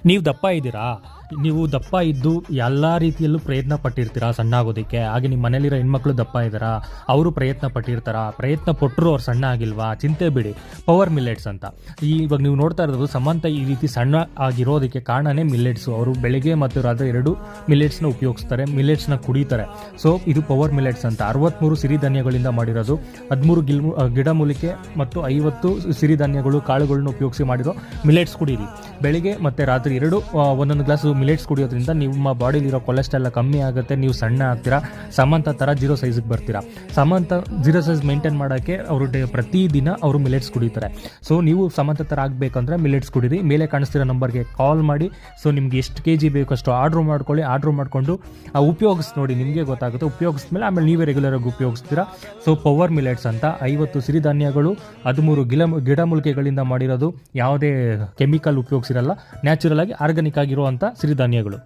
ನೀವು ದಪ್ಪ ಇದ್ದೀರಾ, ನೀವು ದಪ್ಪ ಇದ್ದು ಎಲ್ಲ ರೀತಿಯಲ್ಲೂ ಪ್ರಯತ್ನ ಪಟ್ಟಿರ್ತೀರಾ ಸಣ್ಣ ಆಗೋದಕ್ಕೆ. ಹಾಗೆ ನಿಮ್ಮ ಮನೇಲಿರೋ ಹೆಣ್ಮಕ್ಳು ದಪ್ಪ ಇದ್ದಾರಾ, ಅವರು ಪ್ರಯತ್ನ ಪಟ್ಟಿರ್ತಾರ, ಪ್ರಯತ್ನ ಪಟ್ಟರು ಅವ್ರು ಸಣ್ಣ ಆಗಿಲ್ವಾ, ಚಿಂತೆ ಬಿಡಿ. ಪವರ್ ಮಿಲ್ಲೆಟ್ಸ್ ಅಂತ ಇವಾಗ ನೀವು ನೋಡ್ತಾ ಇರೋದು ಸಮಂತ ಈ ರೀತಿ ಸಣ್ಣ ಆಗಿರೋದಕ್ಕೆ ಕಾರಣನೇ ಮಿಲ್ಲೆಟ್ಸು. ಅವರು ಬೆಳಿಗ್ಗೆ ಮತ್ತು ರಾತ್ರಿ 2 ಮಿಲ್ಲೆಟ್ಸ್ನ ಉಪಯೋಗಿಸ್ತಾರೆ, ಮಿಲ್ಲೆಟ್ಸ್ನ ಕುಡಿತಾರೆ. ಸೊ ಇದು ಪವರ್ ಮಿಲ್ಲೆಟ್ಸ್ ಅಂತ. 63 ಸಿರಿಧಾನ್ಯಗಳಿಂದ ಮಾಡಿರೋದು, 13 ಗಿಡಮೂಲಿಕೆ ಮತ್ತು 50 ಸಿರಿಧಾನ್ಯಗಳು ಕಾಳುಗಳನ್ನ ಉಪಯೋಗಿಸಿ ಮಾಡಿರೋ ಮಿಲ್ಲೆಟ್ಸ್ ಕುಡೀರಿ. ಬೆಳಿಗ್ಗೆ ಮತ್ತು ರಾತ್ರಿ 2 ಒಂದೊಂದು ಗ್ಲಾಸ್ ಮಿಲ್ಲೆಟ್ಸ್ ಕುಡಿಯೋದ್ರಿಂದ ನಿಮ್ಮ ಬಾಡಿಲಿರೋ ಕೊಲೆಸ್ಟ್ರಾಲ್ ಕಮ್ಮಿ ಆಗುತ್ತೆ, ನೀವು ಸಣ್ಣ ಆಗ್ತೀರಾ, ಸಮಂತ ಥರ 0 ಸೈಜಿಗೆ ಬರ್ತೀರಾ. ಸಮಂತ 0 ಸೈಜ್ ಮೇಂಟೈನ್ ಮಾಡೋಕ್ಕೆ ಅವರು ಪ್ರತಿದಿನ ಅವರು ಮಿಲ್ಲೆಟ್ಸ್ ಕುಡಿತಾರೆ. ಸೊ ನೀವು ಸಮಂತ ಥರ ಆಗಬೇಕಂದ್ರೆ ಮಿಲ್ಲೆಟ್ಸ್ ಕುಡೀರಿ. ಮೇಲೆ ಕಾಣಿಸ್ತಿರೋ ನಂಬರ್ಗೆ ಕಾಲ್ ಮಾಡಿ. ಸೊ ನಿಮ್ಗೆ ಎಷ್ಟು kg ಬೇಕಷ್ಟು ಆರ್ಡ್ರ್ ಮಾಡ್ಕೊಳ್ಳಿ. ಆರ್ಡ್ರ್ ಮಾಡಿಕೊಂಡು ಉಪಯೋಗಿಸಿ ನೋಡಿ, ನಿಮಗೆ ಗೊತ್ತಾಗುತ್ತೆ. ಉಪಯೋಗಿಸಿದ್ಮೇಲೆ ಆಮೇಲೆ ನೀವೇ ರೆಗ್ಯುಲರಾಗಿ ಉಪಯೋಗಿಸ್ತೀರಾ. ಸೊ ಪವರ್ ಮಿಲ್ಲೆಟ್ಸ್ ಅಂತ 50 ಸಿರಿಧಾನ್ಯಗಳು, 13 ಗಿಡಮೂಲಿಕೆಗಳಿಂದ ಮಾಡಿರೋದು, ಯಾವುದೇ ಕೆಮಿಕಲ್ ಉಪಯೋಗಿಸಿರಲ್ಲ, ನ್ಯಾಚುರಲ್ ಆಗಿ ಆರ್ಗಾನಿಕ್ ಆಗಿರುವಂಥ ಸಿರಿಧಾನ್ಯಗಳು.